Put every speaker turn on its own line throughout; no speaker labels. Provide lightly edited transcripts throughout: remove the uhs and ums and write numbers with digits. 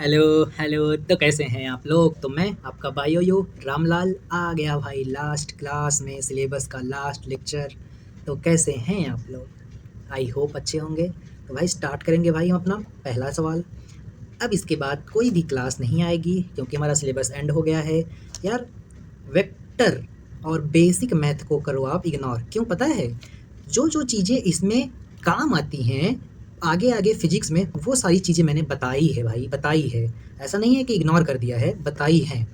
Hello hello. तो कैसे हैं आप लोग? तो मैं आपका भाई यो रामलाल आ गया भाई लास्ट क्लास में, सिलेबस का लास्ट लेक्चर। तो कैसे हैं आप लोग? आई होप अच्छे होंगे। तो भाई स्टार्ट करेंगे भाई हम अपना पहला सवाल। अब इसके बाद कोई भी क्लास नहीं आएगी क्योंकि हमारा सिलेबस एंड हो गया है यार। वेक्टर और बेसिक मैथ को करो आप इग्नोर। क्यों पता है? जो जो चीज़ें इसमें काम आती हैं आगे आगे फिजिक्स में, वो सारी चीज़ें मैंने बताई है भाई, बताई है। ऐसा नहीं है कि इग्नोर कर दिया है, बताई हैं।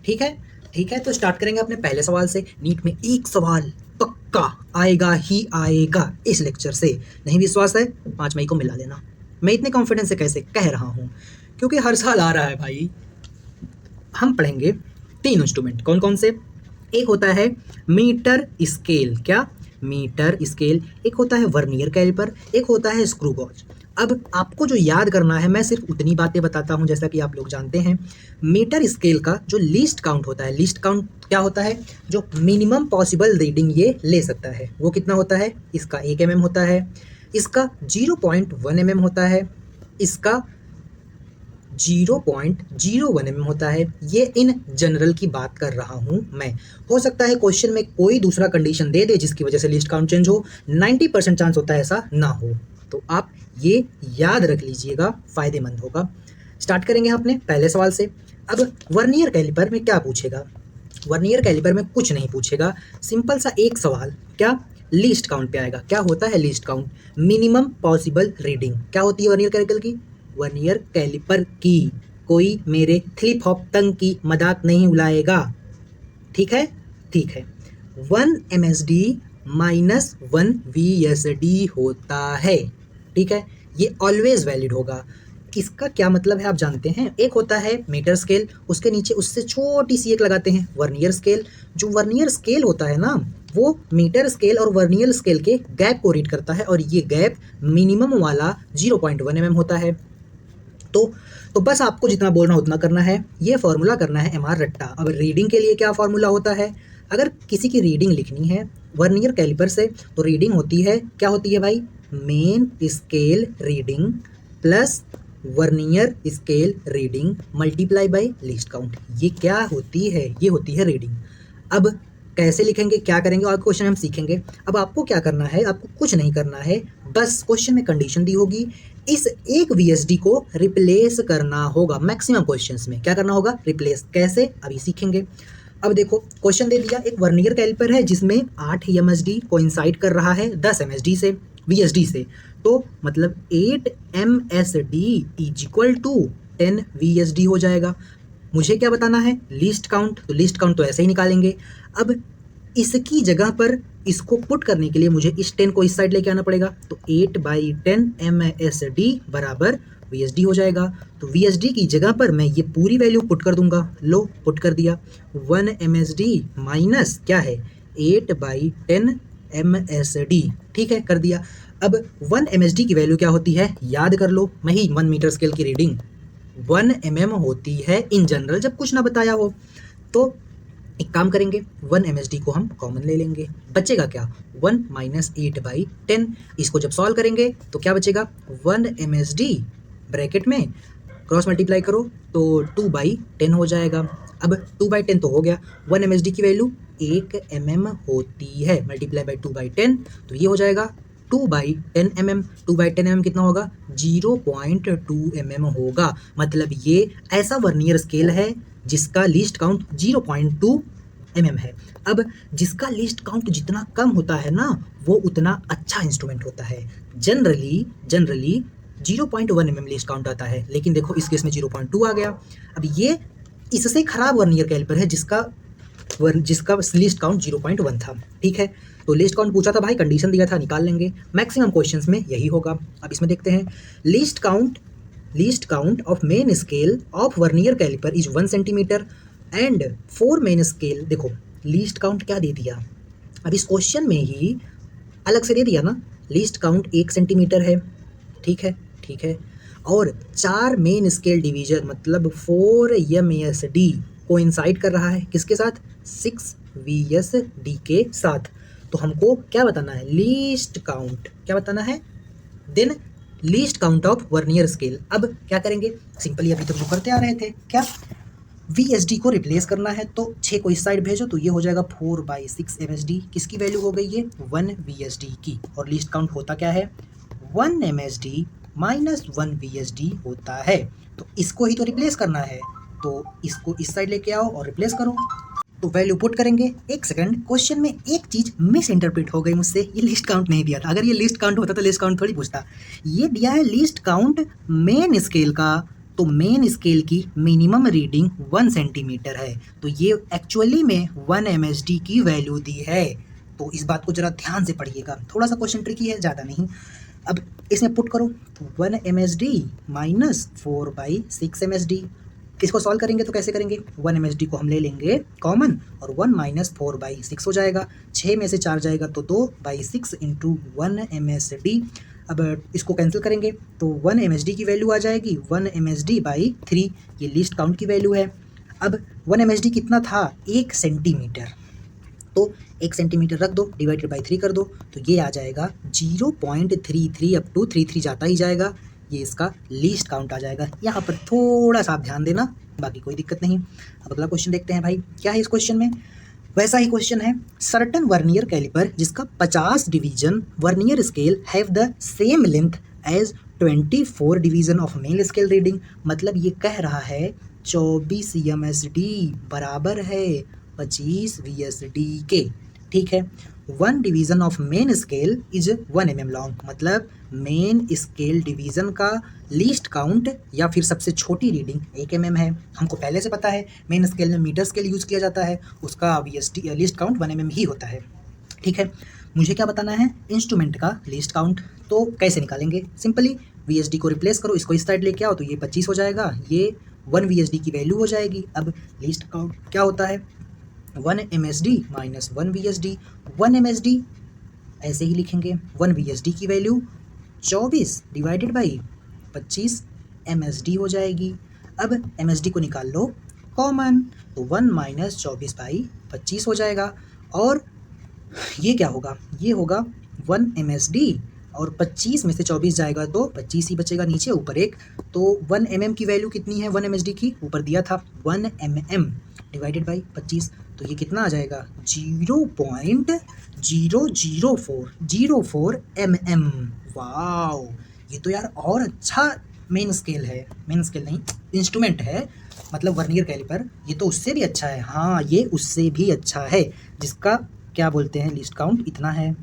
ठीक है? ठीक है, तो स्टार्ट करेंगे अपने पहले सवाल से। नीट में एक सवाल पक्का आएगा ही आएगा इस लेक्चर से। नहीं विश्वास है? 5 मई को मिला लेना। मैं इतने कॉन्फिडेंस से कैसे कह रहा हूँ? क्योंकि हर साल आ रहा है भाई। हम पढ़ेंगे 3 इंस्ट्रूमेंट। कौन कौन से? एक होता है मीटर स्केल। क्या? Metre scale. एक होता है वर्नियर कैलिपर, एक होता है स्क्रू गॉज। अब आपको जो याद करना है, मैं सिर्फ उतनी बातें बताता हूँ जैसा कि आप लोग जानते हैं। मीटर स्केल का जो लीस्ट काउंट होता है, लीस्ट काउंट क्या होता है? जो मिनिमम पॉसिबल रीडिंग ये ले सकता है वो कितना होता है? इसका 1 mm होता है, इसका 0.1 mm होता है, इसका 0.01 mm होता है। ये इन जनरल की बात कर रहा हूँ मैं। हो सकता है क्वेश्चन में कोई दूसरा कंडीशन दे दे जिसकी वजह से लिस्ट काउंट चेंज हो। 90% चांस होता है ऐसा ना हो। तो आप ये याद रख लीजिएगा, फ़ायदेमंद होगा। स्टार्ट करेंगे हम अपने पहले सवाल से। अब वर्नियर कैलिपर में क्या पूछेगा? वर्नियर कैलिपर में कुछ नहीं पूछेगा। सिंपल सा एक सवाल, क्या? लीस्ट काउंट पे आएगा। क्या होता है least count? Minimum possible reading. क्या होती है वर्नियर कैलिपर की? वर्नियर कैलिपर की कोई मेरे फ्लिप हॉप तंग की मजाक नहीं उड़ाएगा। ठीक है? ठीक है। 1 MSD माइनस 1 VSD होता है। ठीक है? ये ऑलवेज वैलिड होगा। इसका क्या मतलब है आप जानते हैं? एक होता है मीटर स्केल, उसके नीचे उससे छोटी सी एक लगाते हैं वर्नियर स्केल। जो वर्नियर स्केल होता है ना, वो मीटर स्केल और वर्नियर स्केल के गैप को रीड करता है, और ये गैप मिनिमम वाला 0.1 mm होता है। तो बस आपको जितना बोलना उतना करना है। ये फॉर्मूला करना है MR रट्टा। अब रीडिंग के लिए क्या फॉर्मूला होता है? अगर किसी की रीडिंग लिखनी है वर्नियर कैलिपर से, तो रीडिंग होती है, क्या होती है भाई? Main scale reading plus vernier scale reading multiply by least count. ये क्या होती है? ये होती है रीडिंग। अब कैसे लिखेंगे, क्या करेंगे, और क्वेश्चन हम सीखेंगे। अब आपको क्या करना है? आपको कुछ नहीं करना है, बस क्वेश्चन में कंडीशन दी होगी, इस एक VSD को रिप्लेस करना होगा। मैक्सिमम क्वेश्चंस में क्या करना होगा? रिप्लेस। कैसे? अभी सीखेंगे। अब देखो क्वेश्चन दे दिया, एक वर्नियर कैलिपर है जिसमें 8 MSD कोइंसाइड कर रहा है 10 MSD से, VSD से। तो मतलब 8 MSD is equal to 10 VSD हो जाएगा। मुझे क्या बताना है? Least count. तो लीस्ट काउंट तो ऐसे ही निकालेंगे। अब इसकी जगह पर इसको पुट करने के लिए मुझे इस 10 को इस साइड लेके आना पड़ेगा। तो 8/10 MSD बराबर VSD हो जाएगा। तो VSD की जगह पर मैं ये पूरी वैल्यू पुट कर दूंगा। लो पुट कर दिया। 1 MSD माइनस क्या है? 8/10 MSD। ठीक है, कर दिया। अब 1 MSD की वैल्यू क्या होती है? याद कर लो, मैं ही 1 मीटर स्केल की रीडिंग 1 mm होती है इन जनरल, जब कुछ ना बताया हो। तो एक काम करेंगे, 1 MSD को हम कॉमन ले लेंगे। बचेगा क्या? 1 माइनस 8/10। इसको जब सॉल्व करेंगे तो क्या बचेगा? 1 MSD ब्रैकेट में क्रॉस मल्टीप्लाई करो तो 2/10 हो जाएगा। अब 2/10 तो हो गया। 1 MSD की वैल्यू 1 mm होती है, मल्टीप्लाई बाई 2/10, तो ये हो जाएगा 2/10 mm। 2/10 mm कितना होगा? 0.2 mm होगा। मतलब ये ऐसा वर्नियर स्केल है जिसका लीस्ट काउंट 0.2 mm है। अब जिसका लीस्ट काउंट जितना कम होता है ना, वो उतना अच्छा इंस्ट्रूमेंट होता है। जनरली 0.1 mm लीस्ट काउंट आता है, लेकिन देखो इस केस में 0.2 आ गया। अब ये इससे खराब वर्नियर कैलिपर है जिसका लीस्ट काउंट 0.1 था। ठीक है, तो लिस्ट काउंट पूछा था भाई, कंडीशन दिया था, निकाल लेंगे। मैक्सिमम क्वेश्चंस में यही होगा। अब इसमें देखते हैं, least count of main scale of vernier calliper is 1 centimetre and 4 main scale. देखो लीस्ट काउंट क्या दे दिया, अब इस क्वेश्चन में ही अलग से दे दिया ना। लीस्ट काउंट 1 सेंटीमीटर है। ठीक है, ठीक है। और 4 मेन स्केल डिवीजन मतलब 4 MSD कोइंसाइड कर रहा है किसके साथ? 6 VSD के साथ। तो हमको क्या बताना है? लीस्ट काउंट क्या बताना है? Then least count of vernier scale. अब क्या करेंगे, सिंपली अभी तक जो करते आ रहे थे, क्या VSD को रिप्लेस करना है, तो 6 को इस साइड भेजो तो ये हो जाएगा 4/6 MSD। किसकी वैल्यू हो गई ये, 1 VSD की। और लीस्ट काउंट होता क्या है, 1 MSD माइनस 1 VSD होता है। तो इसको ही तो रिप्लेस करना है, तो इसको इस साइड लेके आओ और रिप्लेस करो। तो वैल्यू पुट करेंगे। एक सेकंड, क्वेश्चन में एक चीज़ मिस इंटरप्रेट हो गई मुझसे, ये लिस्ट काउंट नहीं दिया था। अगर ये लिस्ट काउंट होता तो लिस्ट काउंट थोड़ी पूछता। ये दिया है लिस्ट काउंट मेन स्केल का, तो मेन स्केल की मिनिमम रीडिंग 1 सेंटीमीटर है, तो ये एक्चुअली में 1 MSD की वैल्यू दी है। तो इस बात को जरा ध्यान से पढ़िएगा, थोड़ा सा क्वेश्चन ट्रिकी है, ज़्यादा नहीं। अब इसमें पुट करो तो 1 MSD माइनस 4/6 MSD। इसको सॉल्व करेंगे तो कैसे करेंगे, 1 MSD को हम ले लेंगे कॉमन और 1 माइनस 4/6 हो जाएगा। 6 में से 4 जाएगा तो 2/6 इंटू 1 MSD। अब इसको कैंसिल करेंगे तो 1 MSD की वैल्यू आ जाएगी 1 MSD/3। ये लिस्ट काउंट की वैल्यू है। अब 1 MSD कितना था, 1 सेंटीमीटर, तो 1 सेंटीमीटर रख दो, डिवाइडेड बाई 3 कर दो, तो ये आ जाएगा 0.33 अप टू 33 जाता ही जाएगा। ये इसका लीस्ट काउंट आ जाएगा। यहाँ पर थोड़ा सा आप ध्यान देना, बाकी कोई दिक्कत नहीं। अब अगला क्वेश्चन देखते हैं भाई, क्या है इस क्वेश्चन में। वैसा ही क्वेश्चन है, सर्टन वर्नियर कैलिपर जिसका 50 division vernier scale have the same length as 24 division of main scale reading. मतलब ये कह रहा है 24 MSD बराबर है 25 VSD के। ठीक है, 1 division of main scale is 1 mm long. मतलब मेन स्केल डिवीजन का लीस्ट काउंट या फिर सबसे छोटी रीडिंग 1 mm है। हमको पहले से पता है मेन स्केल में मीटर स्केल यूज़ किया जाता है, उसका VSD लीस्ट काउंट 1 mm ही होता है। ठीक है, मुझे क्या बताना है, इंस्ट्रूमेंट का लीस्ट काउंट। तो कैसे निकालेंगे, सिंपली VSD को रिप्लेस करो, इसको इस साइड लेके आओ तो ये 25 हो जाएगा, ये 1 VSD की वैल्यू हो जाएगी। अब लीस्ट काउंट क्या होता है, 1 MSD माइनस 1 VSD। 1 MSD ऐसे ही लिखेंगे, 1 VSD की वैल्यू 24 डिवाइडेड बाई 25 MSD हो जाएगी। अब MSD को निकाल लो कॉमन, तो 1 माइनस 24/25 हो जाएगा। और ये क्या होगा, ये होगा 1 MSD और 25 में से 24 जाएगा तो 25 ही बचेगा, नीचे ऊपर 1। तो 1 mm की वैल्यू कितनी है 1 MSD की, ऊपर दिया था 1 mm डिवाइडेड बाई 25, तो ये कितना आ जाएगा 0.004 mm। वाओ, ये तो यार और अच्छा मेन स्केल है, मेन स्केल नहीं इंस्ट्रूमेंट है, मतलब वर्नियर कैलिपर, ये तो उससे भी अच्छा है। हाँ, ये उससे भी अच्छा है, जिसका क्या बोलते हैं लिस्ट काउंट इतना है।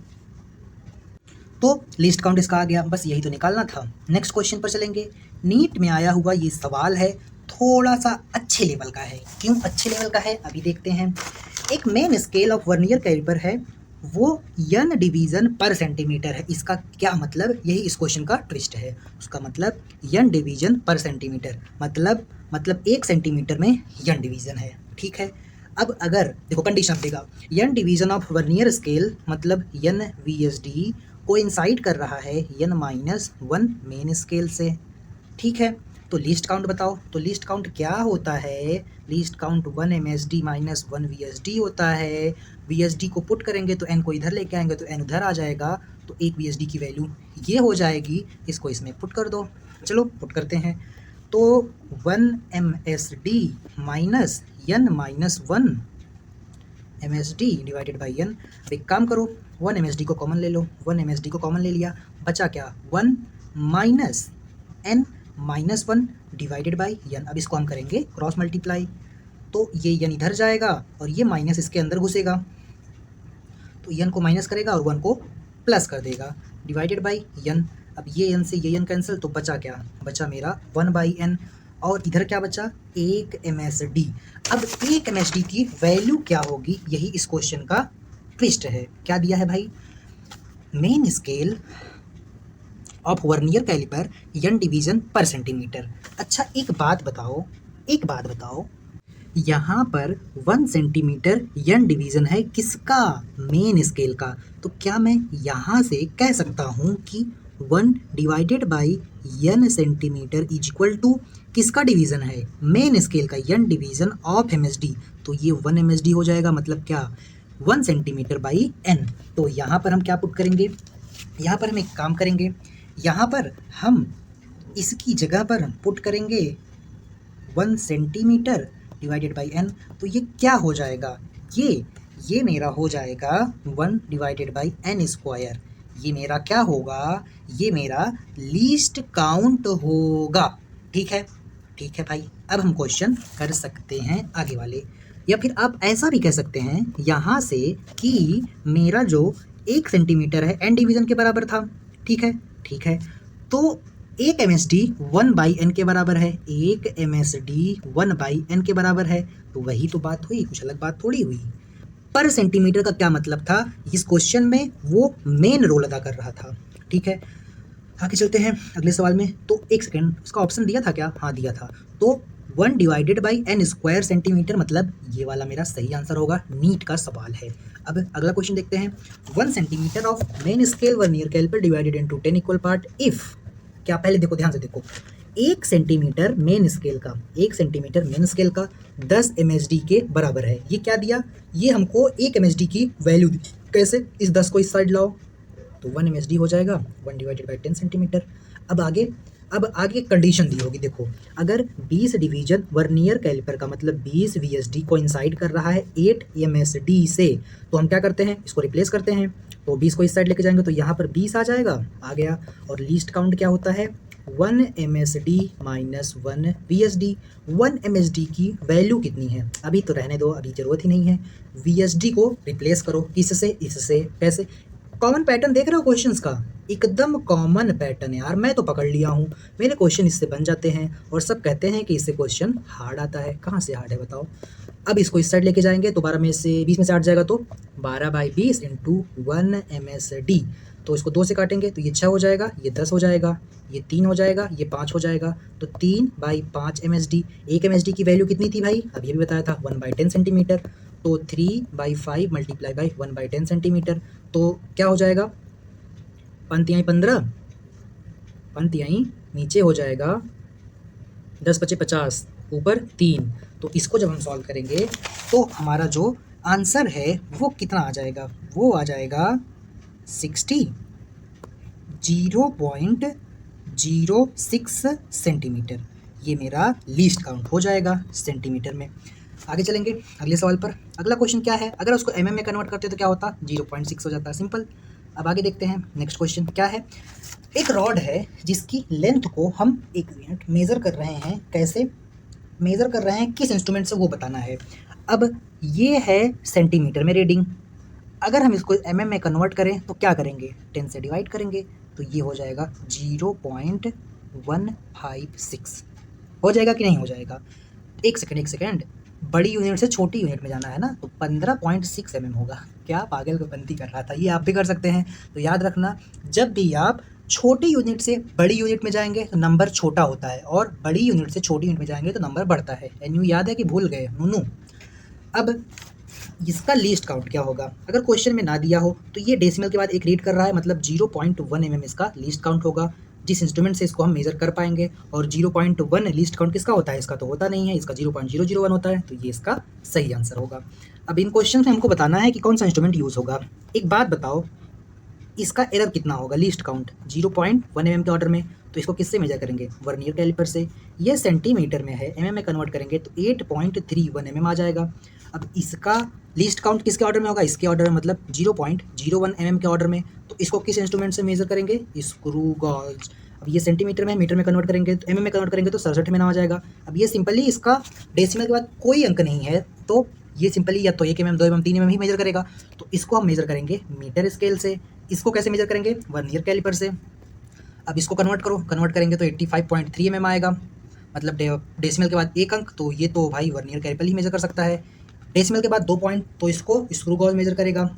तो लिस्ट काउंट इसका आ गया, बस यही तो निकालना था। नेक्स्ट क्वेश्चन पर चलेंगे। नीट में आया हुआ ये सवाल है, थोड़ा सा अच्छे लेवल का है। क्यों अच्छे लेवल का है, अभी देखते हैं। एक main scale of vernier calliper है, वो n डिवीज़न पर सेंटीमीटर है। इसका क्या मतलब, यही इस क्वेश्चन का ट्विस्ट है। उसका मतलब n डिवीज़न पर सेंटीमीटर, मतलब 1 सेंटीमीटर में n डिवीज़न है। ठीक है, अब अगर देखो कंडीशन देगा, n division of vernier scale मतलब n VSD कोइंसाइड कर रहा है n माइनस 1 मेन स्केल से। ठीक है, तो लिस्ट काउंट बताओ, तो लिस्ट काउंट क्या होता है, list count 1 MSD minus 1 VSD होता है। VSD को पुट करेंगे तो n को इधर लेके आएंगे तो n उधर आ जाएगा, तो 1 VSD की वैल्यू ये हो जाएगी। इसको इसमें पुट कर दो, चलो पुट करते हैं। तो 1 MSD minus n minus 1 MSD divided by n। अब एक काम करो, 1 MSD को कॉमन ले लो, 1 MSD को कॉमन ले लिया, बचा क्या 1 minus n minus 1 divided by n। अब इसको हम करेंगे क्रॉस मल्टीप्लाई, तो ये n इधर जाएगा और ये माइनस इसके अंदर घुसेगा, तो n को माइनस करेगा और 1 को प्लस कर देगा, डिवाइडेड बाई n। अब ये n से ये n कैंसिल, तो बचा क्या, बचा मेरा 1/n। और इधर क्या बचा 1 MSD। अब 1 MSD की वैल्यू क्या होगी, यही इस क्वेश्चन का ट्विस्ट है। क्या दिया है भाई, main scale of vernier calliper n division पर सेंटीमीटर। अच्छा एक बात बताओ, यहाँ पर 1 सेंटीमीटर n डिवीज़न है किसका, मेन स्केल का। तो क्या मैं यहाँ से कह सकता हूँ कि 1 divided by n centimetre is equal to किसका डिवीज़न है, मेन स्केल का n डिवीज़न ऑफ MSD। तो ये 1 MSD हो जाएगा, मतलब क्या 1 सेंटीमीटर बाई n। तो यहाँ पर हम क्या पुट करेंगे, यहाँ पर हम एक काम करेंगे, यहाँ पर हम इसकी जगह पर पुट करेंगे 1 सेंटीमीटर डिवाइडेड बाई n, तो ये क्या हो जाएगा, ये मेरा हो जाएगा 1 डिवाइडेड बाई n स्क्वायर। ये मेरा क्या होगा, ये मेरा लीस्ट काउंट होगा। ठीक है भाई। अब हम क्वेश्चन कर सकते हैं आगे वाले, या फिर आप ऐसा भी कह सकते हैं यहाँ से कि मेरा जो 1 सेंटीमीटर है n डिवीज़न के बराबर था। ठीक है, तो 1 MSD 1/n के बराबर है, 1 MSD 1/n के बराबर है, तो वही तो बात हुई, कुछ अलग बात थोड़ी हुई। पर सेंटीमीटर का क्या मतलब था, इस क्वेश्चन में वो मेन रोल अदा कर रहा था। ठीक है, आगे चलते हैं अगले सवाल में। तो एक सेकेंड, इसका ऑप्शन दिया था क्या, हाँ दिया था। तो 1 divided by n square centimetre, मतलब ये वाला मेरा सही आंसर होगा, नीट का सवाल है। अब अगला क्वेश्चन देखते हैं। 1 centimetre of main scale vernier calliper divided into 10 equal part if, क्या, पहले देखो, ध्यान से देखो, 1 सेंटीमीटर मेन स्केल का, 1 सेंटीमीटर मेन स्केल का 10 MSD के बराबर है। ये क्या दिया, ये हमको 1 MSD की वैल्यू दी। कैसे, इस 10 को इस साइड लाओ तो 1 MSD हो जाएगा, 1 डिवाइडेड बाई 10 सेंटीमीटर। अब आगे कंडीशन दी होगी, देखो, अगर 20 डिवीजन वर्नियर कैलिपर का मतलब 20 VSD कोइंसाइड कर रहा है 8 MSD से, तो हम क्या करते हैं, इसको रिप्लेस करते हैं। तो 20 को इस साइड लेके जाएंगे तो यहाँ पर 20 आ जाएगा, आ गया। और लीस्ट काउंट क्या होता है, 1 MSD माइनस 1 VSD। 1 MSD की वैल्यू कितनी है, अभी तो रहने दो, अभी ज़रूरत ही नहीं है। VSD को रिप्लेस करो, किससे, इससे। कैसे, कॉमन पैटर्न देख रहे हो क्वेश्चंस का, एकदम कॉमन पैटर्न है यार, मैं तो पकड़ लिया हूँ, मेरे क्वेश्चन इससे बन जाते हैं। और सब कहते हैं कि इससे क्वेश्चन हार्ड आता है, कहाँ से हार्ड है बताओ। अब इसको इस साइड लेके जाएंगे तो 12 में से 20 में से 8 जाएगा, तो 12/20 इंटू 1 MSD। तो इसको 2 से काटेंगे तो ये 6 हो जाएगा, ये 10 हो जाएगा, ये 3 हो जाएगा, ये 5 हो जाएगा, तो 3/5 MSD। 1 MSD की वैल्यू कितनी थी भाई, अब ये भी बताया था, 1/10 सेंटीमीटर। तो 3/5 मल्टीप्लाई बाई 1/10 सेंटीमीटर, तो क्या हो जाएगा, पंक्तियाँ 15, पंक्तियाँ नीचे हो जाएगा 10 × 5 = 50, ऊपर 3। तो इसको जब हम सॉल्व करेंगे तो हमारा जो आंसर है वो कितना आ जाएगा, वो आ जाएगा 60, 0.06 सेंटीमीटर। ये मेरा लीस्ट काउंट हो जाएगा सेंटीमीटर में। आगे चलेंगे अगले सवाल पर। अगला क्वेश्चन क्या है, अगर उसको mm में कन्वर्ट करते तो क्या होता, 0.6 हो जाता, सिंपल। अब आगे देखते हैं नेक्स्ट क्वेश्चन क्या है। एक रॉड है जिसकी लेंथ को हम 1 मिनट मेज़र कर रहे हैं, कैसे मेज़र कर रहे हैं, किस इंस्ट्रूमेंट से, वो बताना है। अब ये है सेंटीमीटर में रीडिंग, अगर हम इसको mm में कन्वर्ट करें तो क्या करेंगे, 10 से डिवाइड करेंगे, तो ये हो जाएगा 0.156। हो जाएगा कि नहीं हो जाएगा, एक सेकेंड, बड़ी यूनिट से छोटी यूनिट में जाना है ना, तो 15.6 mm होगा। क्या पागल को बनती कर रहा था, ये आप भी कर सकते हैं। तो याद रखना, जब भी आप छोटी यूनिट से बड़ी यूनिट में जाएंगे तो नंबर छोटा होता है, और बड़ी यूनिट से छोटी यूनिट में जाएंगे तो नंबर बढ़ता है। NU याद है कि भूल गए, नूनू। अब इसका लीस्ट काउंट क्या होगा, अगर क्वेश्चन में ना दिया हो तो ये डेसिमल के बाद एक रीड कर रहा है, मतलब 0.1 mm इसका लीस्ट काउंट होगा, जिस इंस्ट्रूमेंट से इसको हम मेज़र कर पाएंगे। और 0.1 लीस्ट काउंट किसका होता है, इसका तो होता नहीं है, इसका 0.001 होता है, तो ये इसका सही आंसर होगा। अब इन क्वेश्चन में हमको बताना है कि कौन सा इंस्ट्रूमेंट यूज़ होगा। एक बात बताओ, इसका एरर कितना होगा, लीस्ट काउंट 0.1 mm के ऑर्डर में, तो इसको किससे मेजर करेंगे, वर्नियर कैलिपर से। ये सेंटीमीटर में है, mm में कन्वर्ट करेंगे तो 8.31 mm आ जाएगा। अब इसका लीस्ट काउंट किसके ऑर्डर में होगा, इसके ऑर्डर में, मतलब 0.01 mm के ऑर्डर में, तो इसको किस इंस्ट्रूमेंट से मेजर करेंगे, स्क्रू गॉज। अब ये सेंटीमीटर में, मीटर में कन्वर्ट करेंगे तो mm में कन्वर्ट करेंगे तो 67 में ना आ जाएगा। अब ये सिंपली इसका डेसिमल के बाद कोई अंक नहीं है, तो ये सिंपली या तो 1 mm 2 mm 3 mm ही मेजर करेगा, तो इसको हम मेजर करेंगे मीटर स्केल से। इसको कैसे मेजर करेंगे, वर्नियर कैलिपर से। अब इसको कन्वर्ट करो, कन्वर्ट करेंगे तो 85.3 mm आएगा, मतलब डेसिमल के बाद एक अंक, तो ये तो भाई वर्नियर कैलिपर ही मेजर कर सकता है। डेसिमल के बाद 2 पॉइंट, तो इसको स्क्रू गॉज मेजर करेगा।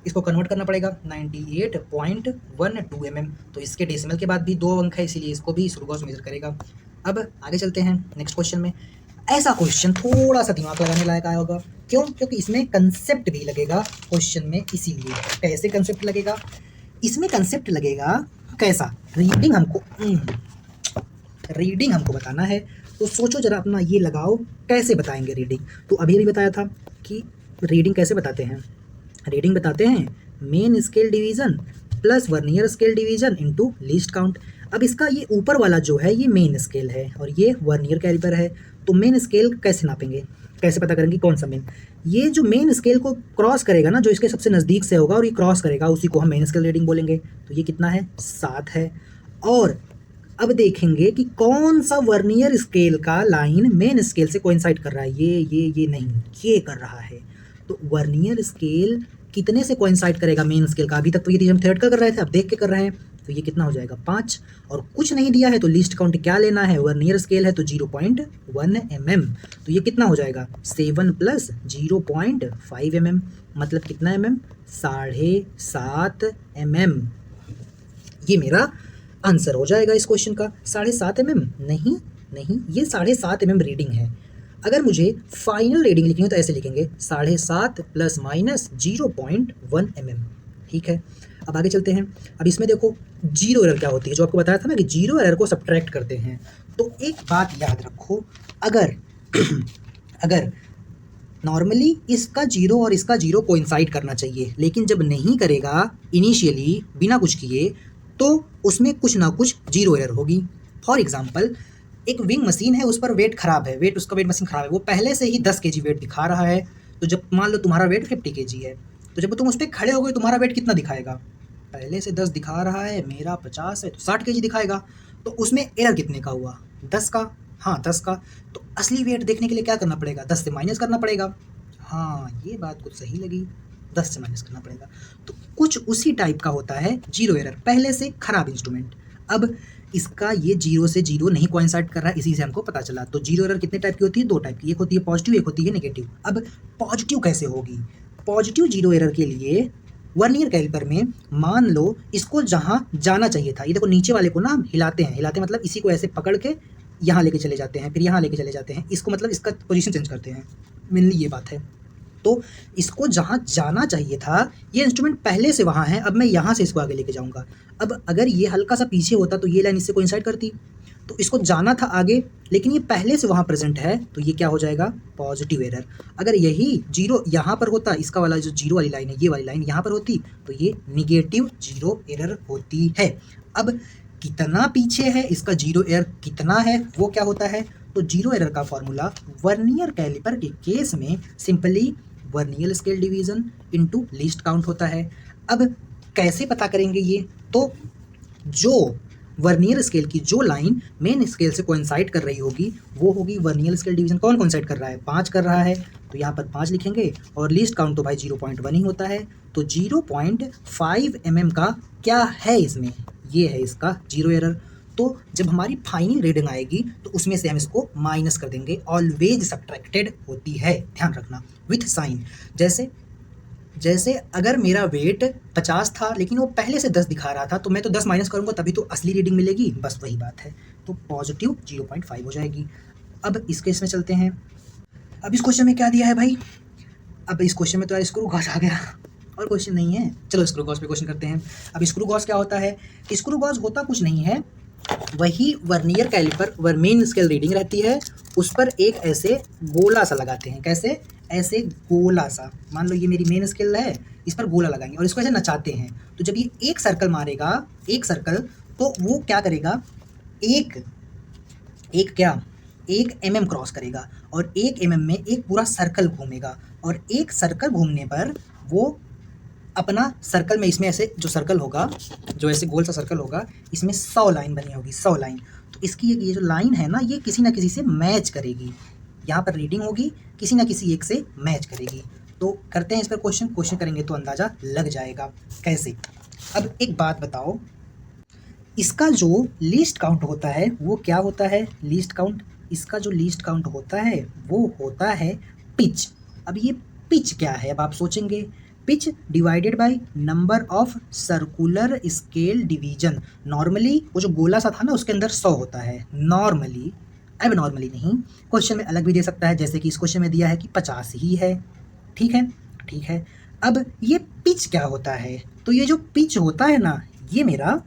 इसको कन्वर्ट करना पड़ेगा 98.12 mm, तो इसके डेसिमल के बाद भी 2 अंक है, इसीलिए इसको भी स्क्रू गॉज मेजर करेगा। अब आगे चलते हैं नेक्स्ट क्वेश्चन में। ऐसा क्वेश्चन थोड़ा सा दिमाग लगाने लायक आया होगा, क्यों, क्योंकि इसमें कंसेप्ट भी लगेगा क्वेश्चन में, इसीलिए। कैसे कंसेप्ट लगेगा, इसमें कंसेप्ट लगेगा कैसा, रीडिंग हमको बताना है, तो सोचो जरा अपना ये लगाओ, कैसे बताएंगे रीडिंग। तो अभी भी बताया था कि रीडिंग कैसे बताते हैं, रीडिंग बताते हैं main scale division plus vernier scale division into least count. अब इसका ये ऊपर वाला जो है ये मेन स्केल है और ये वर्नियर कैलिपर है, तो मेन स्केल कैसे नापेंगे, कैसे पता करेंगे कौन सा मेन? ये जो मेन स्केल को क्रॉस करेगा ना, जो इसके सबसे नज़दीक से होगा और ये क्रॉस करेगा, उसी को हम मेन स्केल रीडिंग बोलेंगे। तो ये कितना है? 7 है। और अब देखेंगे कि कौन सा वर्नियर स्केल का लाइन मेन स्केल से कोइंसाइड कर रहा है। ये नहीं, ये कर रहा है। तो वर्नियर स्केल कितने से कोइंसाइड करेगा मेन स्केल का? अभी तक तो ये हम थ्योरेटिकल कर रहे थे, अब देख के कर रहे हैं। तो ये कितना हो जाएगा? 5। और कुछ नहीं दिया है तो लीस्ट काउंट क्या लेना है? वर्नियर स्केल है तो 0.1 mm, तो ये कितना हो जाएगा? 7 + 0.5 mm, मतलब कितना mm? 7.5 mm। ये मेरा आंसर हो जाएगा इस क्वेश्चन का। 7.5 mm नहीं, ये 7.5 mm रीडिंग है। अगर मुझे फाइनल रीडिंग लिखनी हो तो ऐसे लिखेंगे 7.5 ± 0.1 mm। ठीक है, अब आगे चलते हैं। अब इसमें देखो जीरो एरर क्या होती है, जो आपको बताया था ना कि जीरो एरर को सब्ट्रैक्ट करते हैं। तो एक बात याद रखो, अगर अगर नॉर्मली इसका जीरो और इसका जीरो कोइंसाइड करना चाहिए, लेकिन जब नहीं करेगा इनिशियली बिना कुछ किए, तो उसमें कुछ ना कुछ जीरो एरर होगी। फॉर एग्जांपल, एक विंग मशीन है, उस पर वेट खराब है, उसका वेट मशीन खराब है, वो पहले से ही 10 kg वेट दिखा रहा है। तो जब मान लो तुम्हारा वेट 50 kg है, तो जब तुम उस पर खड़े हो गए तुम्हारा वेट कितना दिखाएगा? पहले से 10 दिखा रहा है, मेरा 50 है तो 60 kg दिखाएगा। तो उसमें एरर कितने का हुआ? 10 का। हाँ 10 का। तो असली वेट देखने के लिए क्या करना पड़ेगा? 10 से माइनस करना पड़ेगा। हाँ ये बात कुछ सही लगी, 10 से माइनस करना पड़ेगा। तो कुछ उसी टाइप का होता है जीरो एरर, पहले से खराब इंस्ट्रूमेंट। अब इसका ये जीरो से जीरो नहीं कोइंसाइड कर रहा है, इसी से हमको पता चला। तो जीरो एरर कितने टाइप की होती है? 2 टाइप की, एक होती है पॉजिटिव, एक होती है नेगेटिव। अब पॉजिटिव कैसे होगी? पॉजिटिव जीरो एरर के लिए वर्नियर कैलिपर में मान लो इसको जहाँ जाना चाहिए था, ये देखो नीचे वाले को ना हम हिलाते हैं, मतलब इसी को ऐसे पकड़ के यहाँ लेके चले जाते हैं, फिर यहाँ लेके चले जाते हैं, इसको मतलब इसका पोजीशन चेंज करते हैं, मेनली ये बात है। तो इसको जहाँ जाना चाहिए था, ये इंस्ट्रूमेंट पहले से वहाँ है, अब मैं यहाँ से इसको आगे लेके जाऊँगा। अब अगर ये हल्का सा पीछे होता तो ये लाइन इससे कोइंसाइड करती, तो इसको जाना था आगे, लेकिन ये पहले से वहाँ प्रेजेंट है, तो ये क्या हो जाएगा? Positive error. अगर यही जीरो यहाँ पर होता, इसका वाला जो जीरो वाली लाइन है, ये वाली लाइन यहाँ पर होती, तो ये निगेटिव जीरो एरर होती है। अब कितना पीछे है, इसका जीरो एरर कितना है, वो क्या होता है? तो जीरो एरर का फॉर्मूला वर्नियर कैलिपर के केस में simply vernier scale division into least count होता है। अब कैसे पता करेंगे ये? तो जो वर्नियर स्केल की जो लाइन मेन स्केल से कोइंसाइड कर रही होगी वो होगी वर्नियर स्केल डिवीजन। कौन कोइंसाइड कर रहा है? 5 कर रहा है, तो यहाँ पर 5 लिखेंगे। और लीस्ट काउंट तो भाई 0.1 ही होता है, तो 0.5 mm का क्या है इसमें? ये है इसका जीरो एरर। तो जब हमारी फाइनल रीडिंग आएगी तो उसमें से हम इसको माइनस कर देंगे, ऑलवेज सब्ट्रैक्टेड होती है, ध्यान रखना, विथ साइन। जैसे अगर मेरा वेट 50 था लेकिन वो पहले से 10 दिखा रहा था, तो मैं तो 10 माइनस करूँगा तभी तो असली रीडिंग मिलेगी, बस वही बात है। तो पॉजिटिव 0.5 हो जाएगी। अब इस केस में चलते हैं। अब इस क्वेश्चन में क्या दिया है भाई? अब इस क्वेश्चन में तो यार स्क्रू गॉज आ गया, और क्वेश्चन नहीं है। चलो स्क्रू गॉज पे क्वेश्चन करते हैं। अब स्क्रू गॉज क्या होता है? स्क्रू गॉज होता कुछ नहीं है, वही vernier calliper main scale reading रहती है, उस पर एक ऐसे गोला सा लगाते हैं। कैसे? ऐसे गोला सा। मान लो ये मेरी मेन स्केल है, इस पर गोला लगाएंगे और इसको ऐसे नचाते हैं। तो जब ये एक सर्कल मारेगा, एक सर्कल, तो वो क्या करेगा? एक mm क्रॉस करेगा और 1 mm में एक पूरा सर्कल घूमेगा, और एक सर्कल घूमने पर वो अपना सर्कल में, इसमें ऐसे जो सर्कल होगा, जो ऐसे गोल सा सर्कल होगा, इसमें 100 लाइन बनी होगी, 100 लाइन। तो इसकी ये जो लाइन है ना, ये किसी ना किसी से मैच करेगी। यहाँ पर रीडिंग होगी, किसी ना किसी एक से मैच करेगी। तो करते हैं इस पर क्वेश्चन करेंगे तो अंदाज़ा लग जाएगा कैसे। अब एक बात बताओ, इसका जो लीस्ट काउंट होता है वो क्या होता है? लीस्ट काउंट, इसका जो लीस्ट काउंट होता है वो होता है पिच। अब ये पिच क्या है? अब आप सोचेंगे, pitch divided by number of circular scale division. Normally वो जो गोला सा था ना, उसके अंदर 100 होता है नॉर्मली, अब नॉर्मली नहीं, क्वेश्चन में अलग भी दे सकता है, जैसे कि इस क्वेश्चन में दिया है कि 50 ही है। ठीक है। अब ये पिच क्या होता है? तो ये जो पिच होता है ना, ये मेरा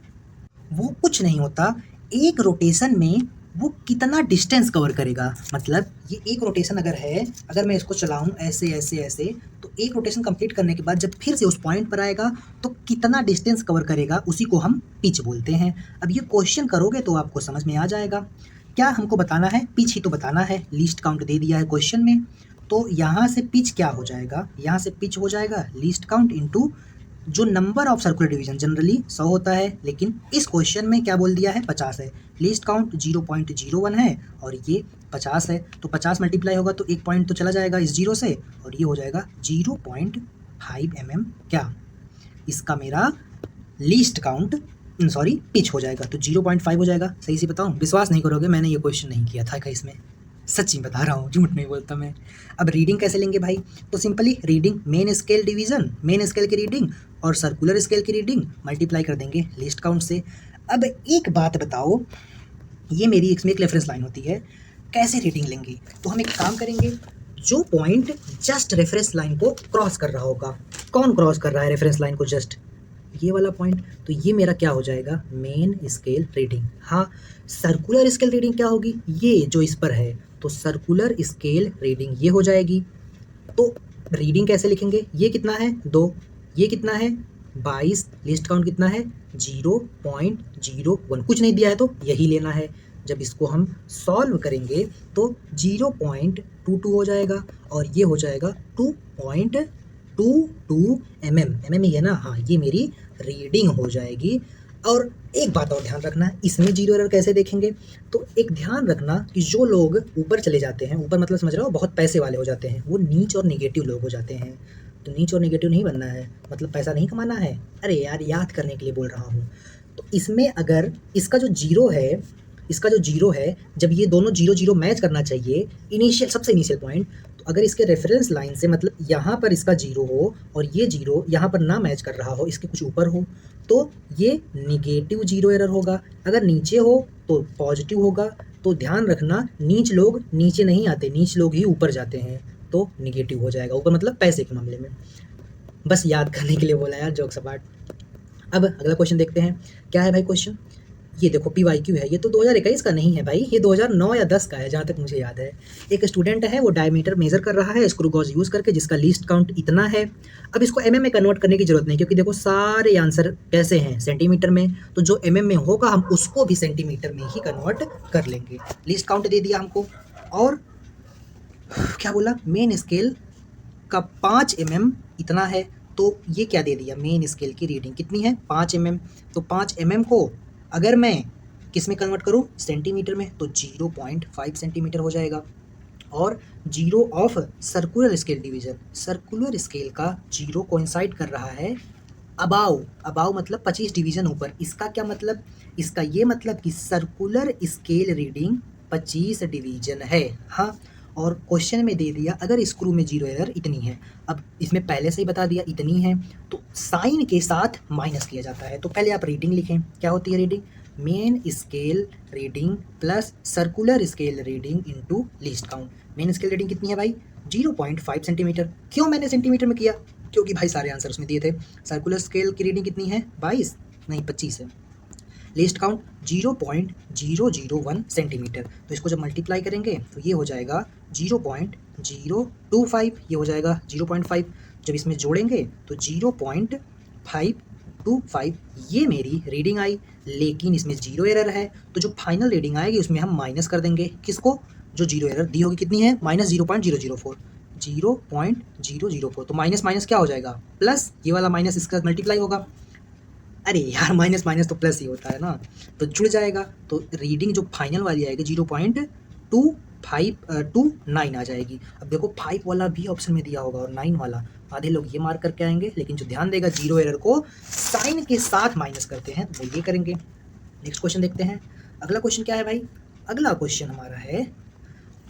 वो कुछ नहीं होता, एक रोटेशन में वो कितना डिस्टेंस कवर करेगा। मतलब ये एक रोटेशन अगर है, अगर मैं इसको चलाऊं ऐसे ऐसे ऐसे, तो एक रोटेशन कंप्लीट करने के बाद जब फिर से उस पॉइंट पर आएगा तो कितना डिस्टेंस कवर करेगा, उसी को हम पिच बोलते हैं। अब ये क्वेश्चन करोगे तो आपको समझ में आ जाएगा। क्या हमको बताना है? पिच ही तो बताना है। लीस्ट काउंट दे दिया है क्वेश्चन में, तो यहाँ से पिच क्या हो जाएगा? यहाँ से पिच हो जाएगा लीस्ट काउंट इंटू जो number of circular division generally 100 होता है, लेकिन इस क्वेश्चन में क्या बोल दिया है? 50 है। लीस्ट काउंट 0.01 है और ये 50 है, तो 50 मल्टीप्लाई होगा तो एक पॉइंट तो चला जाएगा इस जीरो से, और ये हो जाएगा 0.5 mm क्या इसका मेरा लीस्ट काउंट, सॉरी पिच हो जाएगा, तो 0.5 हो जाएगा। सही से बताऊँ, विश्वास नहीं करोगे, मैंने ये क्वेश्चन नहीं किया था कहीं इसमें, सच्ची बता रहा हूँ, झूठ नहीं बोलता मैं। अब रीडिंग कैसे लेंगे भाई? तो simply reading main scale division, main scale की रीडिंग और सर्कुलर स्केल की रीडिंग मल्टीप्लाई कर देंगे लिस्ट काउंट से। अब एक बात बताओ, ये मेरी इसमें एक रेफरेंस लाइन होती है, कैसे रीडिंग लेंगे? तो हम एक काम करेंगे, जो पॉइंट जस्ट रेफरेंस लाइन को क्रॉस कर रहा होगा, कौन क्रॉस कर रहा है रेफरेंस लाइन को? जस्ट ये वाला पॉइंट, तो ये मेरा क्या हो जाएगा? Main scale reading. हाँ, सर्कुलर स्केल रीडिंग क्या होगी? ये जो इस पर है, तो सर्कुलर स्केल रीडिंग ये हो जाएगी। तो रीडिंग कैसे लिखेंगे? ये कितना है? 2, ये कितना है? 22, लिस्ट काउंट कितना है? 0.01, कुछ नहीं दिया है तो यही लेना है। जब इसको हम सॉल्व करेंगे तो 0.22 हो जाएगा और ये हो जाएगा 2.22 mm ही है ना? हाँ, ये मेरी रीडिंग हो जाएगी। और एक बात और ध्यान रखना, इसमें जीरो एरर कैसे देखेंगे? तो एक ध्यान रखना कि जो लोग ऊपर चले जाते हैं, ऊपर मतलब समझ रहे हो, बहुत पैसे वाले हो जाते हैं, वो नीच और निगेटिव लोग हो जाते हैं। तो नीच और निगेटिव नहीं बनना है, मतलब पैसा नहीं कमाना है। अरे यार, याद करने के लिए बोल रहा हूँ। तो इसमें अगर इसका जो जीरो है, इसका जो जीरो है, जब ये दोनों जीरो जीरो मैच करना चाहिए, इनिशियल सबसे इनिशियल पॉइंट, तो अगर इसके रेफरेंस लाइन से मतलब यहाँ पर इसका जीरो हो और ये जीरो यहाँ पर ना मैच कर रहा हो, इसके कुछ ऊपर हो, तो ये निगेटिव जीरो एरर होगा। अगर नीचे हो तो पॉजिटिव होगा। तो ध्यान रखना, नीच लोग नीचे नहीं आते, नीच लोग ही ऊपर जाते हैं, तो निगेटिव हो जाएगा। ऊपर मतलब पैसे के मामले में, बस याद करने के लिए बोला यार, जोक सपाट। अब अगला क्वेश्चन देखते हैं, क्या है भाई क्वेश्चन? ये देखो PYQ है, ये तो 2021 का नहीं है भाई, ये 2009 या 10 का है जहाँ तक मुझे याद है। एक स्टूडेंट है, वो डायमीटर मेजर कर रहा है स्क्रू गॉज यूज़ करके, जिसका लीस्ट काउंट इतना है। अब इसको mm में कन्वर्ट करने की जरूरत नहीं, क्योंकि देखो सारे आंसर कैसे हैं? सेंटीमीटर में, तो जो mm में होगा हम उसको भी सेंटीमीटर में ही कन्वर्ट कर लेंगे। लीस्ट काउंट दे दिया हमको, और क्या बोला? मेन स्केल का 5 mm इतना है, तो ये क्या दे दिया? मेन स्केल की रीडिंग कितनी है? 5 mm। तो 5 mm को अगर मैं किस में कन्वर्ट करूँ? सेंटीमीटर में, तो 0.5 सेंटीमीटर हो जाएगा। और zero of circular scale division, circular scale का जीरो कोइंसाइड कर रहा है अबाव, अबाव मतलब 25 डिवीजन ऊपर। इसका क्या मतलब? इसका ये मतलब कि सर्कुलर स्केल रीडिंग 25 डिवीजन है। हाँ, और क्वेश्चन में दे दिया अगर स्क्रू में जीरो एरर इतनी है। अब इसमें पहले से ही बता दिया इतनी है, तो साइन के साथ माइनस किया जाता है। तो पहले आप रीडिंग लिखें, क्या होती है reading? Main scale reading plus circular scale reading into least count. Main scale reading कितनी है भाई? 0.5 सेंटीमीटर। क्यों मैंने सेंटीमीटर में किया? क्योंकि भाई सारे आंसर उसमें दिए थे। सर्कुलर स्केल की रीडिंग कितनी है? 22 नहीं 25 है। Least count 0.001 centimetre. तो इसको जब मल्टीप्लाई करेंगे तो ये हो जाएगा 0.025, ये हो जाएगा 0.5। जब इसमें जोड़ेंगे तो 0.525 ये मेरी रीडिंग आई। लेकिन इसमें जीरो एरर है, तो जो फाइनल रीडिंग आएगी उसमें हम माइनस कर देंगे। किसको? जो जीरो एरर दी होगी कितनी है? -0.004, 0.004। तो माइनस माइनस क्या हो जाएगा? प्लस। ये वाला माइनस इसका मल्टीप्लाई होगा। अरे यार, माइनस माइनस तो प्लस ही होता है ना, तो जुड़ जाएगा। तो रीडिंग जो फाइनल वाली आएगी 0.2529 आ जाएगी। अब देखो 5 वाला भी ऑप्शन में दिया होगा और 9 वाला, आधे लोग ये मार्क करके आएंगे, लेकिन जो ध्यान देगा जीरो एरर को साइन के साथ माइनस करते हैं, तो वो ये करेंगे। नेक्स्ट क्वेश्चन देखते हैं। अगला क्वेश्चन क्या है भाई? अगला क्वेश्चन हमारा है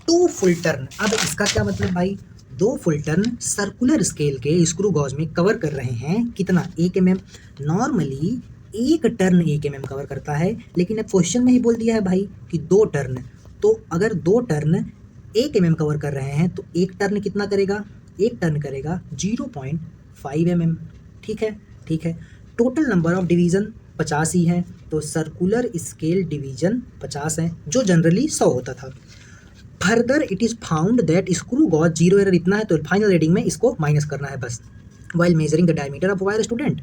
2 फुल टर्न। अब इसका क्या मतलब भाई? 2 फुल टर्न सर्कुलर स्केल के स्क्रू गॉज में कवर कर रहे हैं कितना? 1 mm। नॉर्मली एक टर्न 1 mm कवर करता है, लेकिन अब क्वेश्चन में ही बोल दिया है भाई कि 2 टर्न। तो अगर 2 टर्न 1 mm कवर कर रहे हैं तो एक टर्न कितना करेगा? एक टर्न करेगा 0.5 mm। ठीक है, ठीक है। टोटल नंबर ऑफ डिवीज़न 50 ही है, तो सर्कुलर स्केल डिवीजन 50 है, जो जनरली 100 होता था। Further it is found that screw gauge 0 error इतना है, तो फाइनल रीडिंग में इसको माइनस करना है बस। While measuring the diameter of wire student,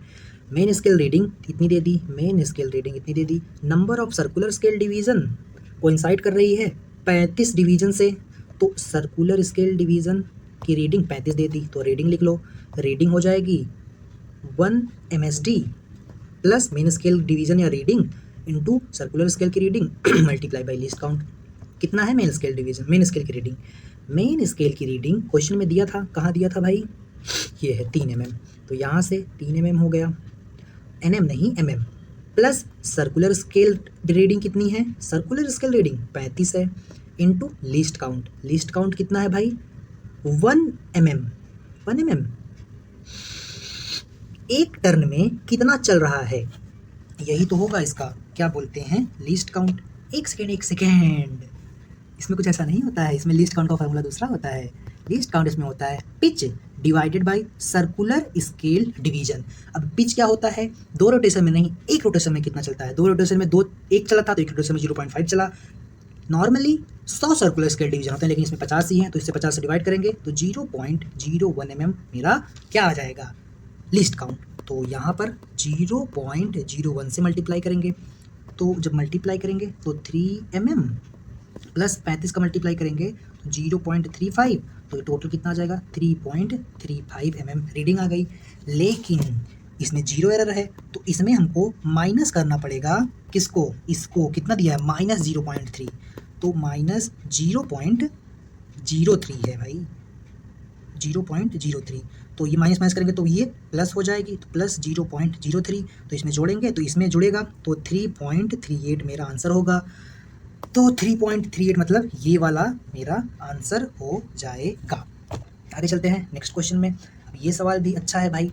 main scale reading इतनी दे दी, मेन स्केल रीडिंग इतनी दे दी, number of circular scale division coincide कर रही है 35 डिवीजन से, तो सर्कुलर स्केल डिवीजन की रीडिंग 35 दे दी, तो रीडिंग लिख लो। रीडिंग हो जाएगी 1 MSD plus main scale division या रीडिंग इंटू सर्कुलर स्केल की reading multiply by least count. कितना है main scale division, main scale की रीडिंग? मेन स्केल की रीडिंग क्वेश्चन में दिया था, कहाँ दिया था भाई? ये है 3 mm, तो यहाँ से 3 mm हो गया, NM नहीं mm, plus circular scale reading कितनी है? सर्कुलर स्केल रीडिंग 35 है, into least count. Least count कितना है भाई? 1 mm। 1 mm एक टर्न में कितना चल रहा है, यही तो होगा इसका क्या बोलते हैं, लीस्ट काउंट। एक सेकेंड, इसमें कुछ ऐसा नहीं होता है, इसमें लीस्ट काउंट का फार्मूला दूसरा होता है। लीस्ट काउंट इसमें होता है pitch divided by circular scale division. अब पिच क्या होता है? 2 रोटेशन में नहीं, एक रोटेशन में कितना चलता है? 2 रोटेशन में 1 चला था, तो एक रोटेशन में 0.5 चला। नॉर्मली 100 सर्कुलर स्केल डिवीजन होते हैं, लेकिन इसमें 50 ही हैं, तो इससे 50 से डिवाइड करेंगे तो 0.01 mm मेरा क्या आ जाएगा? Least count. तो यहाँ पर 0.01 से मल्टीप्लाई करेंगे, तो जब मल्टीप्लाई करेंगे तो 3 mm प्लस 35 का मल्टीप्लाई करेंगे तो 0.35, तो टोटल कितना आ जाएगा? 3.35 mm रीडिंग आ गई। लेकिन इसमें 0 एरर है, तो इसमें हमको माइनस करना पड़ेगा किसको? इसको। कितना दिया है? -0.3, तो -0.03 है भाई, 0.03। तो ये माइनस माइनस करेंगे तो ये प्लस हो जाएगी, तो प्लस 0.03, तो इसमें जोड़ेंगे तो इसमें जुड़ेगा, तो 3.38 मेरा आंसर होगा। तो 3.38 मतलब ये वाला मेरा आंसर हो जाएगा। आगे चलते हैं नेक्स्ट क्वेश्चन में। अब ये सवाल भी अच्छा है भाई।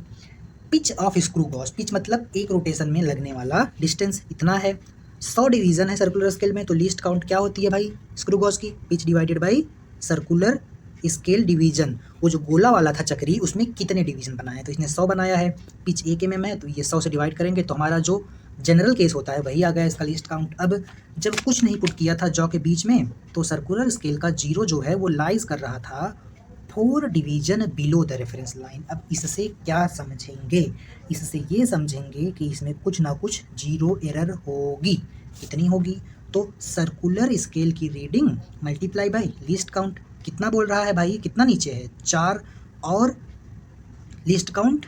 Pitch of screw gauge, pitch मतलब एक रोटेशन में लगने वाला डिस्टेंस इतना है। 100 डिवीजन है सर्कुलर स्केल में, तो लीस्ट काउंट क्या होती है भाई स्क्रू गॉज की? Pitch divided by circular scale division. वो जो गोला वाला था चक्री, उसमें कितने डिवीजन बनाए? तो इसने 100 बनाया है, पिच 1 mm है, तो ये 100 से डिवाइड करेंगे तो हमारा जो जनरल केस होता है वही आ गया इसका लीस्ट काउंट। अब जब कुछ नहीं पुट किया था जॉ के बीच में, तो सर्कुलर स्केल का 0 जो है वो लाइज कर रहा था 4 division below the reference line. अब इससे क्या समझेंगे? इससे ये समझेंगे कि इसमें कुछ ना कुछ 0 एरर होगी। कितनी होगी? तो सर्कुलर स्केल की reading multiply by least count. कितना बोल रहा है भाई? कितना नीचे है? 4 और लीस्ट काउंट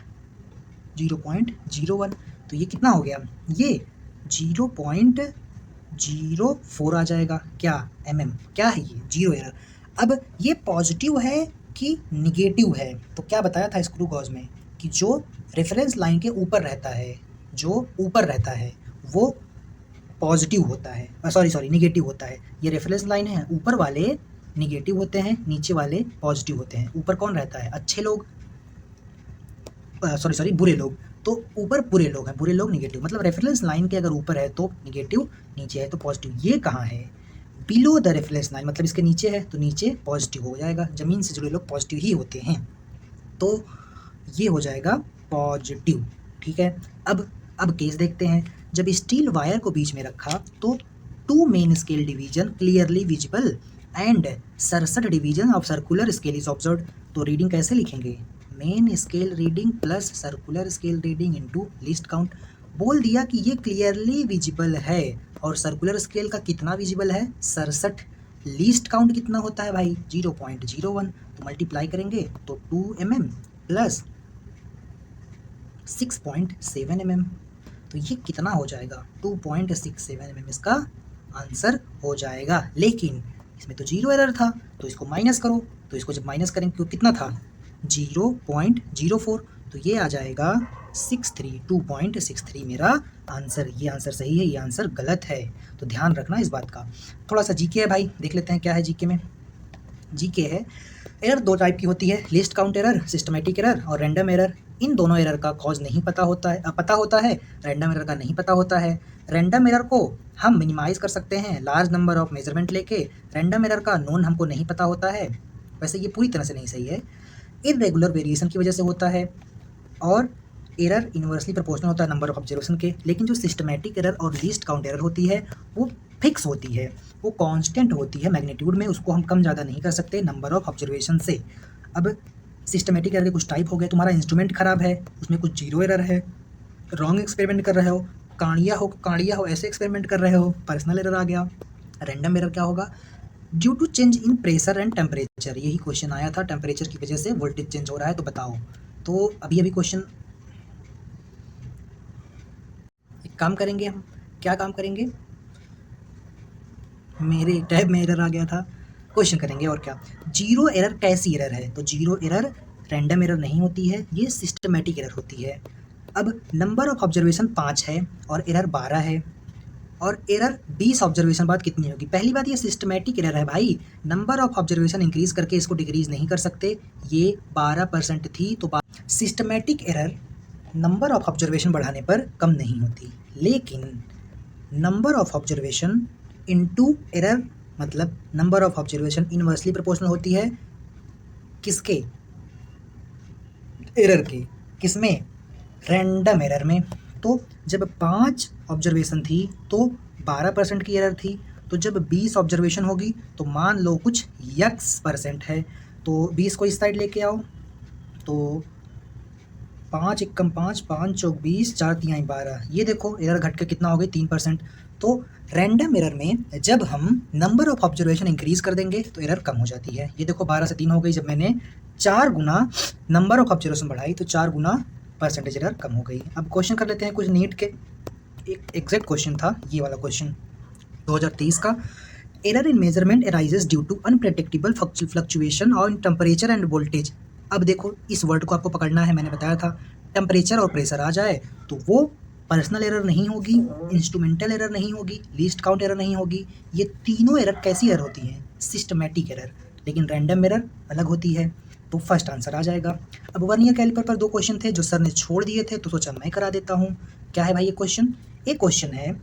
0.01, तो ये कितना हो गया? ये 0.04 आ जाएगा। क्या? mm। क्या है ये? 0 एरर। अब ये पॉजिटिव है कि निगेटिव है? तो क्या बताया था स्क्रू गॉज में कि जो रेफरेंस लाइन के ऊपर रहता है, जो ऊपर रहता है वो पॉजिटिव होता है, सॉरी निगेटिव होता है। ये रेफरेंस लाइन है, ऊपर वाले निगेटिव होते हैं, नीचे वाले पॉजिटिव होते हैं। ऊपर कौन रहता है? अच्छे लोग, सॉरी बुरे लोग। तो ऊपर बुरे लोग हैं, बुरे लोग निगेटिव, मतलब रेफरेंस लाइन के अगर ऊपर है तो निगेटिव, नीचे है तो पॉजिटिव। ये कहाँ है? बिलो द रेफरेंस लाइन, मतलब इसके नीचे है तो नीचे पॉजिटिव हो जाएगा। ज़मीन से जुड़े लोग पॉजिटिव ही होते हैं, तो ये हो जाएगा पॉजिटिव। ठीक है। अब केस देखते हैं। जब स्टील वायर को बीच में रखा तो 2 main scale division clearly visible and 67 division of circular scale is observed. तो रीडिंग कैसे लिखेंगे? Main scale reading plus circular scale reading into least count. बोल दिया कि ये क्लियरली विजिबल है, और सर्कुलर स्केल का कितना विजिबल है? 67। लीस्ट काउंट कितना होता है भाई? 0.01, तो मल्टीप्लाई करेंगे तो 2 mm प्लस 6.7 mm, तो ये कितना हो जाएगा? 2.67 mm इसका आंसर हो जाएगा। लेकिन इसमें तो 0 एरर था, तो इसको माइनस करो, तो इसको जब माइनस करेंगे तो कितना था? 0.04, तो ये आ जाएगा 2.63 मेरा आंसर। ये आंसर सही है, ये आंसर गलत है, तो ध्यान रखना इस बात का। थोड़ा सा जीके है भाई, देख लेते हैं क्या है जीके में। जीके है, एरर 2 टाइप की होती है, list count error, systematic error और रैंडम एरर। इन दोनों एरर का कॉज नहीं पता होता है, पता होता है, रैंडम एरर का नहीं पता होता है। रैंडम एरर को हम मिनिमाइज़ कर सकते हैं लार्ज नंबर ऑफ मेजरमेंट लेके। रैंडम एरर का नोन हमको नहीं पता होता है, वैसे ये पूरी तरह से नहीं सही है, इरेगुलर वेरिएशन की वजह से होता है। और एरर इन्वर्सली प्रोपोर्शनल होता है नंबर ऑफ ऑब्जर्वेशन के, लेकिन जो सिस्टमैटिक एरर और लीस्ट काउंट एरर होती है वो फिक्स होती है, वो कांस्टेंट होती है मैग्नीट्यूड में, उसको हम कम ज़्यादा नहीं कर सकते नंबर ऑफ ऑब्जर्वेशन से। अब सिस्टमैटिक एरर के कुछ टाइप हो गए, तुम्हारा इंस्ट्रूमेंट खराब है, उसमें कुछ जीरो एरर है, रॉन्ग एक्सपेरिमेंट कर रहे हो, काड़िया हो ऐसे एक्सपेरिमेंट कर रहे हो, पर्सनल एरर आ गया। रैंडम एरर क्या होगा? Due to change in pressure and temperature, यही क्वेश्चन आया था, टेम्परेचर की वजह से वोल्टेज चेंज हो रहा है तो बताओ। तो अभी क्वेश्चन एक काम करेंगे हम, क्या काम करेंगे, मेरे टैब में एरर आ गया था, क्वेश्चन करेंगे और क्या। जीरो एरर कैसी एरर है? तो जीरो एरर रैंडम एरर नहीं होती है, ये सिस्टमैटिक एरर होती है। अब नंबर ऑफ ऑब्जर्वेशन 5 है और एरर 12 है, और एरर 20 ऑब्जर्वेशन बाद कितनी होगी? पहली बात ये सिस्टमैटिक एरर है भाई, नंबर ऑफ ऑब्जर्वेशन इंक्रीज करके इसको डिक्रीज नहीं कर सकते, ये 12% थी तो systematic error number of observation बढ़ाने पर कम नहीं होती, लेकिन number of observation into error मतलब number of observation inversely proportional होती है किसके? एरर के। किसमें? रैंडम एरर में। तो जब 5 ऑब्जर्वेशन थी तो 12% की एरर थी, तो जब 20 ऑब्जर्वेशन होगी तो मान लो कुछ x% है, तो 20 को इस साइड लेके आओ, तो 5 एकम 5, 5 चौक 20, 4 तिहाई 12, ये देखो एरर घट के कितना हो गई? 3%। तो रैंडम एरर में जब हम नंबर ऑफ ऑब्जर्वेशन इंक्रीज कर देंगे तो एरर कम हो जाती है, ये देखो 12 से 3 हो गई, जब मैंने 4 गुना नंबर ऑफ ऑब्जर्वेशन बढ़ाई तो 4 गुना परसेंटेज एरर कम हो गई। अब क्वेश्चन कर लेते हैं कुछ नीट के, एक एग्जैक्ट क्वेश्चन था ये वाला क्वेश्चन 2023 का। Error in measurement arises due to unpredictable fluctuation on temperature and voltage. अब देखो इस वर्ड को आपको पकड़ना है, मैंने बताया था टेम्परेचर और प्रेशर आ जाए तो वो पर्सनल एरर नहीं होगी, इंस्ट्रूमेंटल एरर नहीं होगी, लीस्ट काउंट एरर नहीं होगी, ये तीनों एरर कैसी एरर होती हैं? Systematic error. लेकिन रैंडम एरर अलग होती है, तो फर्स्ट आंसर आ जाएगा। अब वर्नियर कैलिपर पर 2 क्वेश्चन थे जो सर ने छोड़ दिए थे तो सोचा मैं करा देता हूँ। क्या है भाई ये क्वेश्चन? एक क्वेश्चन है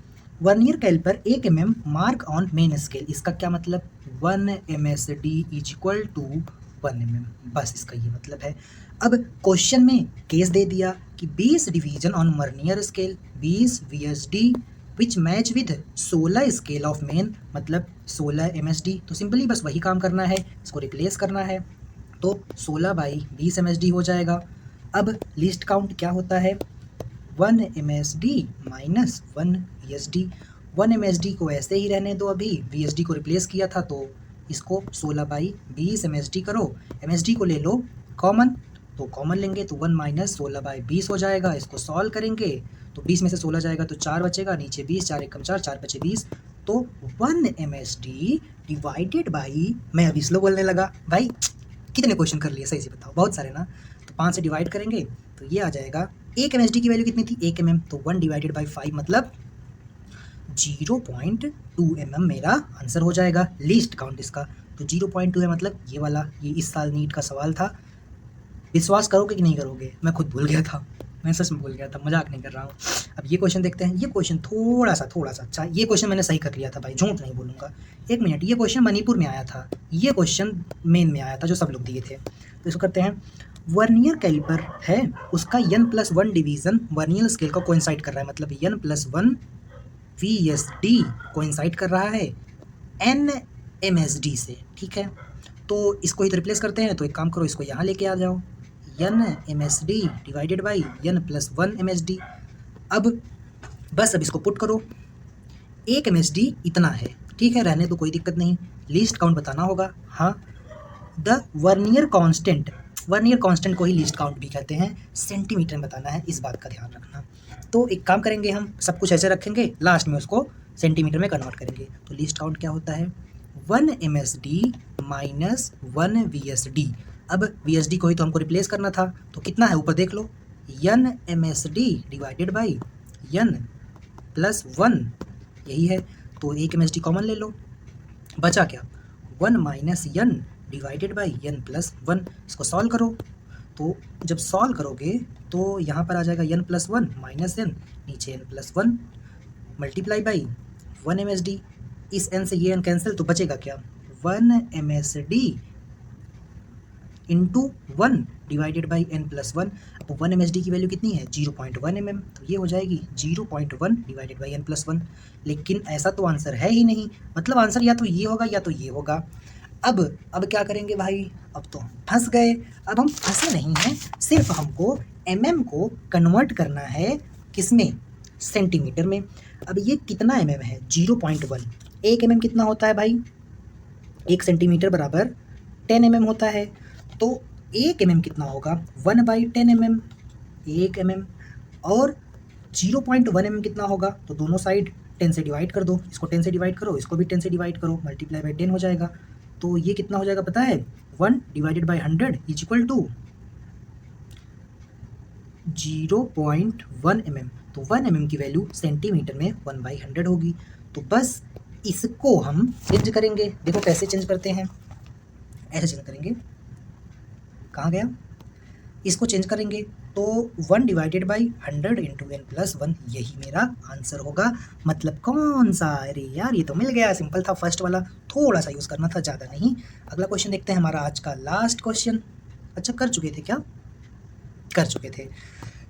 vernier calliper 1 mm mark on main scale, इसका क्या मतलब? 1 MSD is equal to 1 mm, बस इसका ये मतलब है। अब क्वेश्चन में केस दे दिया कि 20 division on vernier scale 20 VSD which match with 16 scale of main मतलब 16 MSD, तो सिंपली बस वही काम करना है, इसको रिप्लेस करना है, तो 16/20 MSD हो जाएगा। अब लीस्ट काउंट क्या होता है? 1 MSD माइनस 1 VSD। 1 MSD को ऐसे ही रहने दो, अभी VSD को रिप्लेस किया था तो इसको 16/20 MSD करो, MSD को ले लो कॉमन, तो कॉमन लेंगे तो 1 माइनस 16/20 हो जाएगा। इसको सॉल्व करेंगे तो 20 में से 16 जाएगा तो 4 बचेगा, नीचे 20, 4 एकम 4, 4 बचे 20, तो 1 MSD डिवाइडेड बाई, मैं अभी स्लो बोलने लगा भाई, कितने क्वेश्चन कर लिए सही से बताओ? बहुत सारे ना। तो 5 से डिवाइड करेंगे तो ये आ जाएगा, 1 MSD की वैल्यू कितनी थी? 1 mm, तो 1 डिवाइडेड बाई 5 मतलब 0.2 mm मेरा आंसर हो जाएगा। लीस्ट काउंट इसका तो 0.2 है, मतलब ये वाला, ये इस साल नीट का सवाल था। विश्वास करोगे कि नहीं करोगे? मैं खुद भूल गया था, मैं सच में भूल गया था, मजाक नहीं कर रहा हूँ। अब ये क्वेश्चन देखते हैं, ये क्वेश्चन थोड़ा सा अच्छा, ये क्वेश्चन मैंने सही कर लिया था भाई, झूठ नहीं बोलूँगा। 1 मिनट, ये क्वेश्चन मणिपुर में आया था, ये क्वेश्चन मेन में आया था जो सब लोग दिए थे। तो इसको करते हैं, वर्नियर कैलिपर है उसका n+1 डिवीज़न वर्नियर स्केल का कोइंसाइड कर रहा है, मतलब n+1 VSD कोइंसाइड कर रहा है n MSD से, ठीक है। तो इसको ही तो रिप्लेस करते हैं, तो एक काम करो इसको यहाँ लेके आ जाओ, n MSD divided by n+1 MSD। अब बस अब इसको पुट करो, 1 MSD इतना है, ठीक है, रहने तो कोई दिक्कत नहीं, लीस्ट काउंट बताना होगा। हाँ, the vernier constant, vernier constant को ही लीस्ट काउंट भी कहते हैं, सेंटीमीटर में बताना है, इस बात का ध्यान रखना। तो एक काम करेंगे, हम सब कुछ ऐसे रखेंगे, लास्ट में उसको सेंटीमीटर में कन्वर्ट करेंगे। तो लीस्ट काउंट क्या होता है? 1 MSD माइनस 1 VSD। अब VSD को ही तो हमको रिप्लेस करना था, तो कितना है ऊपर देख लो, n MSD divided by n+1, यही है। तो 1 MSD कॉमन ले लो, बचा क्या? 1 minus n divided by n+1। इसको सॉल्व करो, तो जब सॉल्व करोगे तो यहाँ पर आ जाएगा n+1 माइनस n, नीचे n+1 मल्टीप्लाई बाई 1 MSD, इस n से ये n कैंसिल, तो बचेगा क्या? 1 MSD into 1 divided by n+1। अब 1 MSD की वैल्यू कितनी है 0.1 mm, तो ये हो जाएगी 0.1 डिवाइडेड बाई n+1। लेकिन ऐसा तो आंसर है ही नहीं, मतलब आंसर या तो ये होगा या तो ये होगा। अब क्या करेंगे भाई, अब तो हम फंस गए। अब हम फंसे नहीं हैं, सिर्फ हमको mm को कन्वर्ट करना है किसमें, सेंटीमीटर में। अब ये कितना mm है 0.1, 1 mm कितना होता है भाई, 1 सेंटीमीटर बराबर 10 mm होता है। तो 1 mm कितना होगा 1/10 mm, 1 mm। और 0.1 mm कितना होगा, तो दोनों साइड 10 से डिवाइड कर दो, इसको 10 से डिवाइड करो, इसको भी 10 से डिवाइड करो, मल्टीप्लाई बाई 10 हो जाएगा। तो ये कितना हो जाएगा पता है, 1 divided by 100 is equal to 0.1 mm। तो 1 mm की वैल्यू सेंटीमीटर में 1/100 होगी। तो बस इसको हम चेंज करेंगे, देखो कैसे चेंज करते हैं, ऐसे चेंज करेंगे, कहाँ गया, इसको चेंज करेंगे तो 1 डिवाइडेड बाई 100 इंटू n+1 यही मेरा आंसर होगा। मतलब कौन सा, अरे यार ये तो मिल गया, सिंपल था फर्स्ट वाला, थोड़ा सा यूज़ करना था, ज़्यादा नहीं। अगला क्वेश्चन देखते हैं, हमारा आज का लास्ट क्वेश्चन। अच्छा कर चुके थे क्या, कर चुके थे।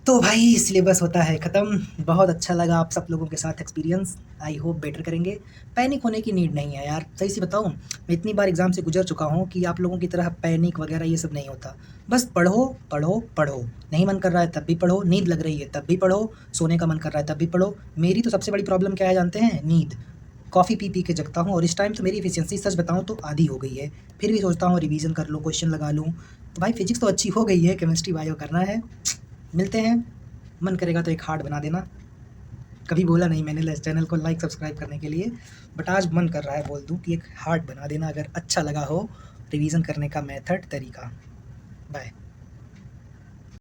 तो भाई सिलेबस होता है ख़त्म। बहुत अच्छा लगा आप सब लोगों के साथ एक्सपीरियंस, आई होप बेटर करेंगे। पैनिक होने की नीड नहीं है यार, सही से बताऊँ, मैं इतनी बार एग्ज़ाम से गुजर चुका हूँ कि आप लोगों की तरह पैनिक वगैरह ये सब नहीं होता। बस पढ़ो पढ़ो पढ़ो, नहीं मन कर रहा है तब भी पढ़ो, नींद लग रही है तब भी पढ़ो, सोने का मन कर रहा है तब भी पढ़ो। मेरी तो सबसे बड़ी प्रॉब्लम क्या है जानते हैं, नींद। कॉफ़ी पी के जगता हूँ, और इस टाइम तो मेरी एफिशिएंसी सच बताऊँ तो आधी हो गई है, फिर भी सोचता हूँ रिवीजन कर लूँ, क्वेश्चन लगा लूँ। तो भाई फिजिक्स तो अच्छी हो गई है, केमिस्ट्री बायो करना है। मिलते हैं, मन करेगा तो एक हार्ट बना देना। कभी बोला नहीं मैंने इस चैनल को लाइक सब्सक्राइब करने के लिए, बट आज मन कर रहा है बोल दूँ कि एक हार्ट बना देना अगर अच्छा लगा हो रिवीजन करने का मेथड तरीका। बाय।